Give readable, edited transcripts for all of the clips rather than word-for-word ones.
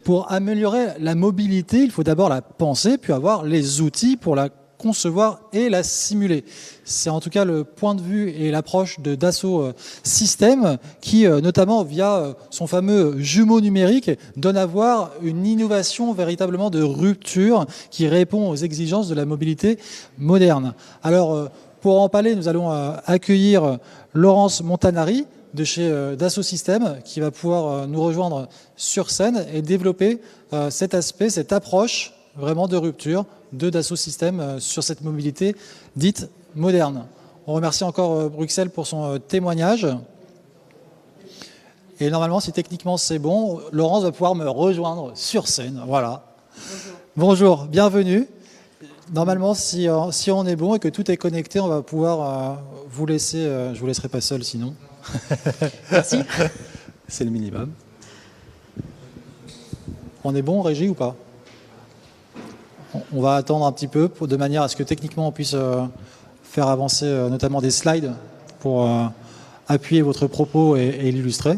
Pour améliorer la mobilité, il faut d'abord la penser, puis avoir les outils pour la concevoir et la simuler. C'est en tout cas le point de vue et l'approche de Dassault Systèmes qui, notamment via son fameux jumeau numérique, donne à voir une innovation véritablement de rupture qui répond aux exigences de la mobilité moderne. Alors, pour en parler, nous allons accueillir Laurence Montanari de chez Dassault Systèmes qui va pouvoir nous rejoindre sur scène et développer cet aspect, cette approche vraiment de rupture de Dassault Systèmes sur cette mobilité dite moderne. On remercie encore Bruxelles pour son témoignage. Et normalement, si techniquement c'est bon, Laurence va pouvoir me rejoindre sur scène. Voilà. Bonjour, bienvenue. Normalement, si on est bon et que tout est connecté, on va pouvoir vous laisser. Je vous laisserai pas seul sinon. Merci. C'est le minimum. On est bon, Régie, ou pas? On va attendre un petit peu de manière à ce que techniquement on puisse faire avancer notamment des slides pour appuyer votre propos et l'illustrer.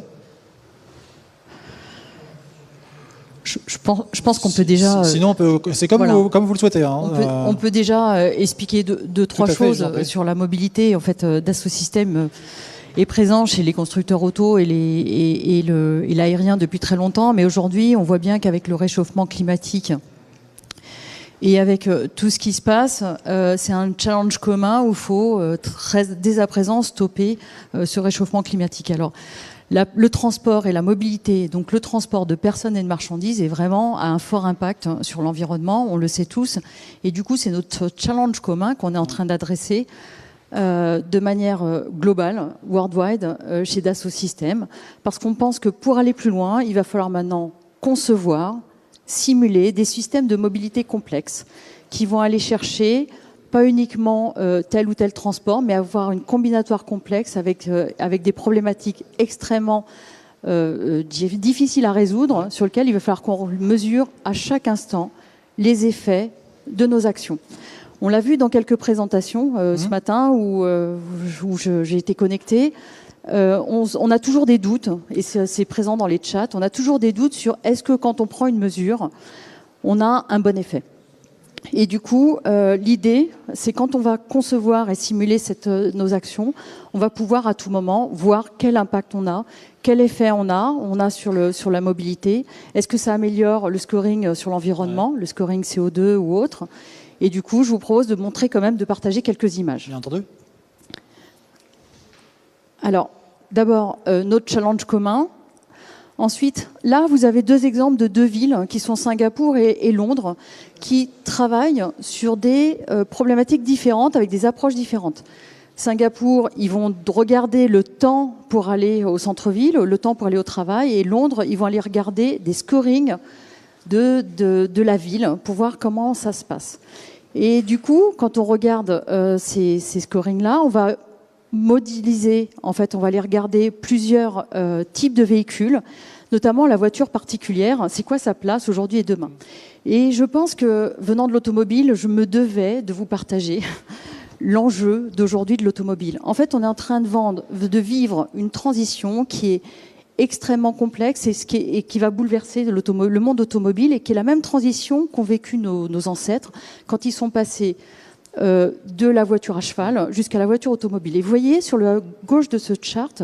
Je pense qu'on peut déjà... Sinon, c'est comme, voilà. Comme vous le souhaitez. Hein. On peut déjà expliquer deux trois choses sur la mobilité. En fait, Dassault Systèmes est présent chez les constructeurs auto et l'aérien depuis très longtemps. Mais aujourd'hui, on voit bien qu'avec le réchauffement climatique et avec tout ce qui se passe, c'est un challenge commun où il faut dès à présent stopper ce réchauffement climatique. Alors, le transport et la mobilité, donc le transport de personnes et de marchandises, est vraiment à un fort impact sur l'environnement, on le sait tous. Et du coup, c'est notre challenge commun qu'on est en train d'adresser de manière globale, worldwide, chez Dassault Systèmes. Parce qu'on pense que pour aller plus loin, il va falloir maintenant concevoir, simuler des systèmes de mobilité complexes qui vont aller chercher pas uniquement tel ou tel transport, mais avoir une combinatoire complexe avec des problématiques extrêmement difficiles à résoudre, sur lesquelles il va falloir qu'on mesure à chaque instant les effets de nos actions. On l'a vu dans quelques présentations ce matin où j'ai été connectée. On a toujours des doutes, et c'est présent dans les chats, on a toujours des doutes sur est-ce que quand on prend une mesure, on a un bon effet. Et du coup, l'idée, c'est quand on va concevoir et simuler nos actions, on va pouvoir à tout moment voir quel impact on a, quel effet on a sur la mobilité. Est-ce que ça améliore le scoring sur l'environnement, le scoring CO2 ou autre? Et du coup, je vous propose de montrer quand même, de partager quelques images. Bien entendu. Alors, d'abord, notre challenge commun. Ensuite, là, vous avez deux exemples de deux villes qui sont Singapour et Londres, qui travaillent sur des problématiques différentes, avec des approches différentes. Singapour, ils vont regarder le temps pour aller au centre-ville, le temps pour aller au travail, et Londres, ils vont aller regarder des scorings de la ville pour voir comment ça se passe. Et du coup, quand on regarde ces scorings-là, on va modéliser, en fait, on va aller regarder plusieurs types de véhicules, notamment la voiture particulière. C'est quoi sa place aujourd'hui et demain? Et je pense que, venant de l'automobile, je me devais de vous partager l'enjeu d'aujourd'hui de l'automobile. En fait, on est en train de vivre une transition qui est extrêmement complexe et qui va bouleverser le monde automobile, et qui est la même transition qu'ont vécu nos ancêtres quand ils sont passés de la voiture à cheval jusqu'à la voiture automobile. Et vous voyez sur la gauche de ce chart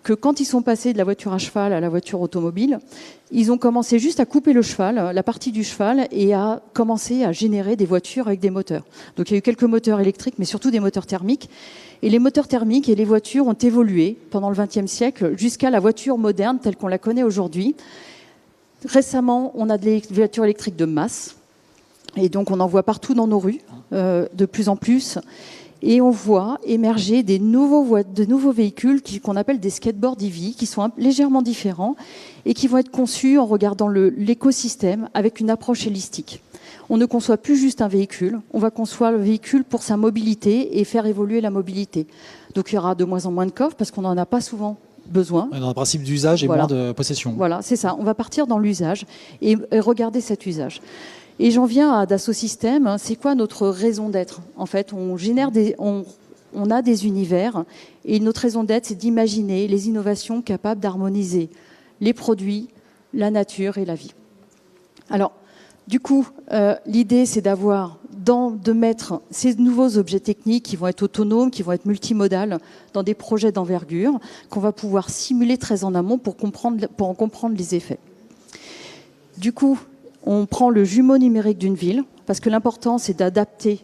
que quand ils sont passés de la voiture à cheval à la voiture automobile, ils ont commencé juste à couper le cheval, la partie du cheval, et à commencer à générer des voitures avec des moteurs. Donc il y a eu quelques moteurs électriques, mais surtout des moteurs thermiques. Et les moteurs thermiques et les voitures ont évolué pendant le XXe siècle jusqu'à la voiture moderne telle qu'on la connaît aujourd'hui. Récemment, on a des voitures électriques de masse. Et donc, on en voit partout dans nos rues, de plus en plus. Et on voit émerger de nouveaux véhicules qu'on appelle des skateboards EV, qui sont légèrement différents et qui vont être conçus en regardant l'écosystème avec une approche holistique. On ne conçoit plus juste un véhicule, on va concevoir le véhicule pour sa mobilité et faire évoluer la mobilité. Donc, il y aura de moins en moins de coffres parce qu'on n'en a pas souvent besoin. Dans le principe d'usage et voilà. Moins de possession. Voilà, c'est ça. On va partir dans l'usage et regarder cet usage. Et j'en viens à Dassault Systèmes. C'est quoi notre raison d'être? En fait, on a des univers, et notre raison d'être, c'est d'imaginer les innovations capables d'harmoniser les produits, la nature et la vie. Alors, du coup, l'idée, c'est de mettre ces nouveaux objets techniques qui vont être autonomes, qui vont être multimodales, dans des projets d'envergure qu'on va pouvoir simuler très en amont pour en comprendre les effets. Du coup, on prend le jumeau numérique d'une ville, parce que l'important, c'est d'adapter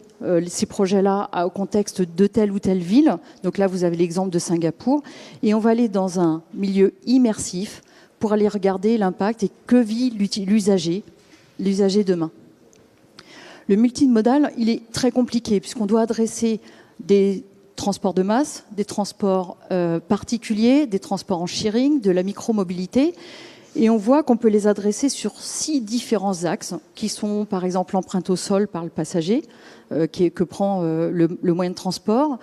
ces projets-là au contexte de telle ou telle ville. Donc là, vous avez l'exemple de Singapour. Et on va aller dans un milieu immersif pour aller regarder l'impact et que vit l'usager demain. Le multimodal, il est très compliqué puisqu'on doit adresser des transports de masse, des transports particuliers, des transports en sharing, de la micromobilité. Et on voit qu'on peut les adresser sur 6 différents axes qui sont par exemple l'empreinte au sol par le passager que prend le moyen de transport,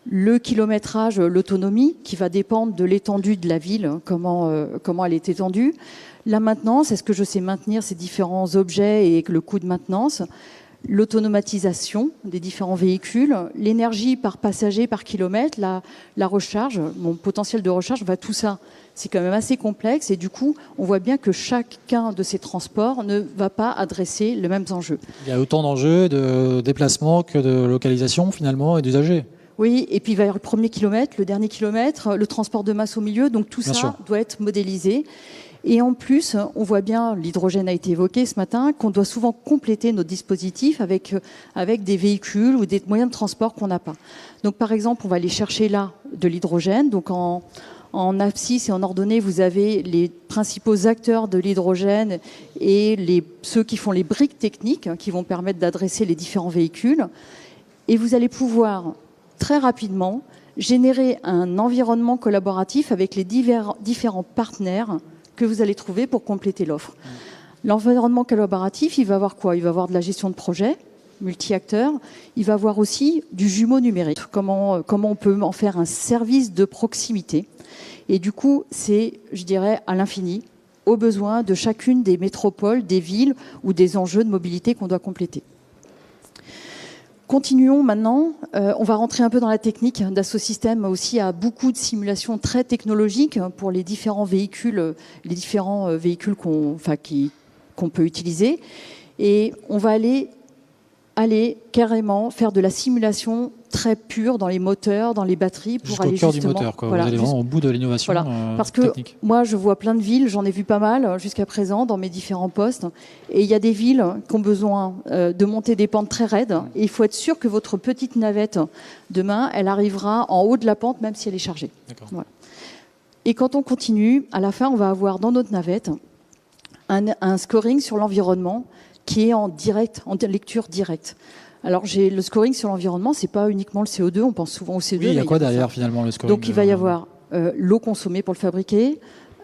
le kilométrage, l'autonomie qui va dépendre de l'étendue de la ville, comment elle est étendue, la maintenance, est-ce que je sais maintenir ces différents objets et le coût de maintenance, l'automatisation des différents véhicules, l'énergie par passager, par kilomètre, la recharge, mon potentiel de recharge, tout ça, c'est quand même assez complexe. Et du coup, on voit bien que chacun de ces transports ne va pas adresser les mêmes enjeux. Il y a autant d'enjeux de déplacement que de localisation, finalement, et d'usagers. Oui, et puis il va y avoir le premier kilomètre, le dernier kilomètre, le transport de masse au milieu. Donc tout ça doit être modélisé. Et en plus, on voit bien, l'hydrogène a été évoqué ce matin, qu'on doit souvent compléter nos dispositifs avec des véhicules ou des moyens de transport qu'on n'a pas. Donc par exemple, on va aller chercher là de l'hydrogène. Donc en abscisse et en ordonnée, vous avez les principaux acteurs de l'hydrogène et ceux qui font les briques techniques qui vont permettre d'adresser les différents véhicules. Et vous allez pouvoir très rapidement générer un environnement collaboratif avec les différents partenaires que vous allez trouver pour compléter l'offre. L'environnement collaboratif, il va avoir quoi? Il va avoir de la gestion de projet, multi-acteurs. Il va avoir aussi du jumeau numérique. Comment on peut en faire un service de proximité. Et du coup, c'est, je dirais, à l'infini, aux besoins de chacune des métropoles, des villes ou des enjeux de mobilité qu'on doit compléter. Continuons maintenant. On va rentrer un peu dans la technique. Dassault Systèmes aussi a beaucoup de simulations très technologiques pour les différents véhicules qu'on peut utiliser. Et on va aller carrément faire de la simulation très pure dans les moteurs, dans les batteries. Pour aller jusqu'au cœur du moteur, quoi. Voilà, vous allez vraiment au bout de l'innovation parce que technique. Moi, je vois plein de villes, j'en ai vu pas mal jusqu'à présent dans mes différents postes. Et il y a des villes qui ont besoin de monter des pentes très raides. Et il faut être sûr que votre petite navette, demain, elle arrivera en haut de la pente, même si elle est chargée. Voilà. Et quand on continue, à la fin, on va avoir dans notre navette un scoring sur l'environnement qui est en lecture directe. Alors, le scoring sur l'environnement, c'est pas uniquement le CO2, on pense souvent au CO2. Oui, il y a quoi derrière finalement le scoring? Donc, il va y avoir l'eau consommée pour le fabriquer,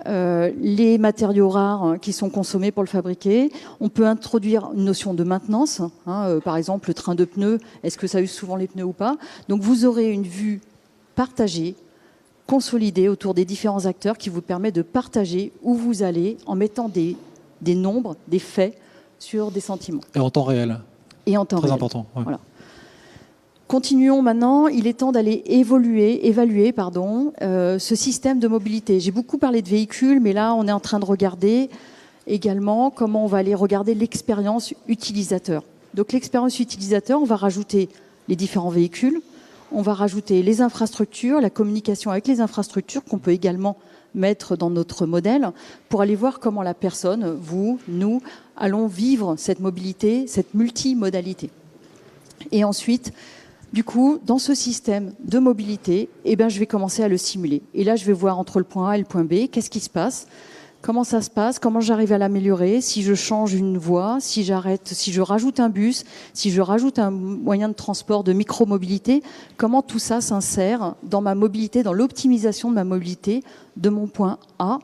les matériaux rares qui sont consommés pour le fabriquer. On peut introduire une notion de maintenance, par exemple le train de pneus, est-ce que ça use souvent les pneus ou pas? Donc, vous aurez une vue partagée, consolidée autour des différents acteurs qui vous permet de partager où vous allez en mettant des nombres, des faits sur des sentiments. Et en temps réel. Et en temps réel. Très important. Ouais. Voilà. Continuons maintenant. Il est temps d'aller évaluer ce système de mobilité. J'ai beaucoup parlé de véhicules, mais là, on est en train de regarder également comment on va aller regarder l'expérience utilisateur. Donc, l'expérience utilisateur, on va rajouter les différents véhicules, on va rajouter les infrastructures, la communication avec les infrastructures qu'on peut également mettre dans notre modèle pour aller voir comment la personne, vous, nous, allons vivre cette mobilité, cette multimodalité. Et ensuite, du coup, dans ce système de mobilité, je vais commencer à le simuler. Et là, je vais voir entre le point A et le point B, qu'est-ce qui se passe? Comment ça se passe? Comment j'arrive à l'améliorer? Si je change une voie, si je rajoute un bus, si je rajoute un moyen de transport de micromobilité, comment tout ça s'insère dans ma mobilité, dans l'optimisation de ma mobilité de mon point A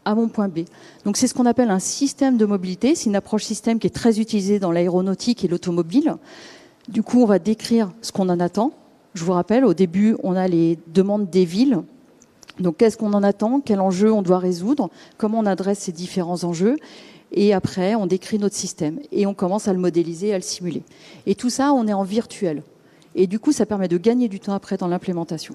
à mon point B. Donc c'est ce qu'on appelle un système de mobilité. C'est une approche système qui est très utilisée dans l'aéronautique et l'automobile. Du coup, on va décrire ce qu'on en attend. Je vous rappelle, au début, on a les demandes des villes. Donc, qu'est-ce qu'on en attend? Quel enjeu on doit résoudre? Comment on adresse ces différents enjeux? Et après, on décrit notre système. Et on commence à le modéliser, à le simuler. Et tout ça, on est en virtuel. Et du coup, ça permet de gagner du temps après dans l'implémentation.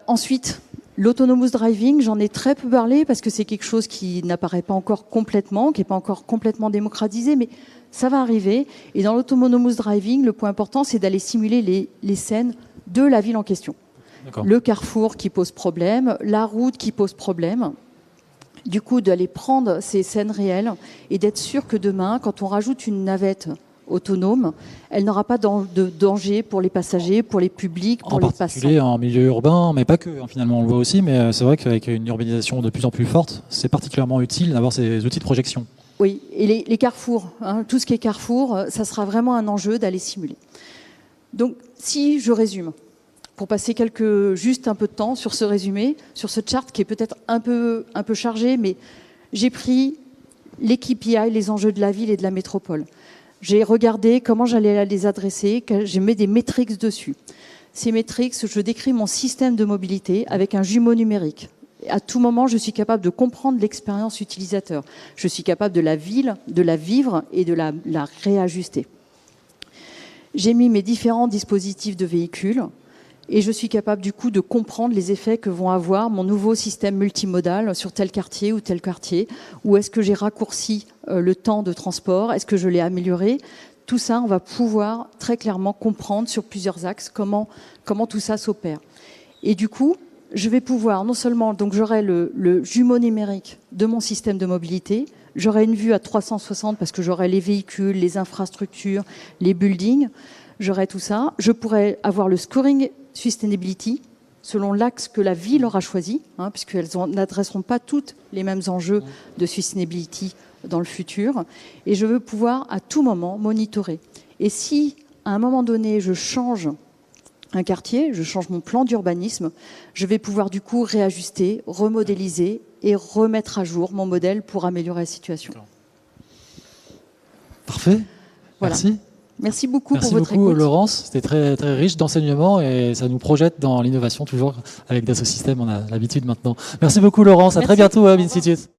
Ensuite, L'autonomous driving, j'en ai très peu parlé parce que c'est quelque chose qui n'apparaît pas encore complètement, qui n'est pas encore complètement démocratisé, mais ça va arriver. Et dans l'autonomous driving, le point important, c'est d'aller simuler les scènes de la ville en question. Le carrefour qui pose problème, la route qui pose problème. Du coup, d'aller prendre ces scènes réelles et d'être sûr que demain, quand on rajoute une navette autonome, elle n'aura pas de danger pour les passagers, pour les publics, pour les passants. En particulier en milieu urbain, mais pas que, finalement, on le voit aussi, mais c'est vrai qu'avec une urbanisation de plus en plus forte, c'est particulièrement utile d'avoir ces outils de projection. Oui, et les carrefours, tout ce qui est carrefour, ça sera vraiment un enjeu d'aller simuler. Donc, si je résume, pour passer juste un peu de temps sur ce résumé, sur ce chart qui est peut-être un peu chargé, mais j'ai pris les KPI, les enjeux de la ville et de la métropole. J'ai regardé comment j'allais les adresser, j'ai mis des métriques dessus. Ces métriques, je décris mon système de mobilité avec un jumeau numérique. À tout moment, je suis capable de comprendre l'expérience utilisateur. Je suis capable de la vivre et de la réajuster. J'ai mis mes différents dispositifs de véhicules et je suis capable du coup de comprendre les effets que vont avoir mon nouveau système multimodal sur tel quartier ou tel quartier. Où est-ce que j'ai raccourci le temps de transport? Est-ce que je l'ai amélioré? Tout ça, on va pouvoir très clairement comprendre sur plusieurs axes comment tout ça s'opère. Et du coup, je vais pouvoir non seulement, donc j'aurai le jumeau numérique de mon système de mobilité, j'aurai une vue à 360 parce que j'aurai les véhicules, les infrastructures, les buildings, j'aurai tout ça. Je pourrai avoir le scoring sustainability selon l'axe que la ville aura choisi, puisqu'elles n'adresseront pas toutes les mêmes enjeux de sustainability dans le futur. Et je veux pouvoir à tout moment monitorer. Et si à un moment donné je change un quartier, je change mon plan d'urbanisme, je vais pouvoir du coup réajuster, remodéliser et remettre à jour mon modèle pour améliorer la situation. Parfait, voilà. Merci. Merci beaucoup pour votre écoute. Merci beaucoup Laurence, c'était très, très riche d'enseignements et ça nous projette dans l'innovation toujours avec Dassault Systèmes, on a l'habitude maintenant. Merci beaucoup Laurence, à très bientôt à Web Institute.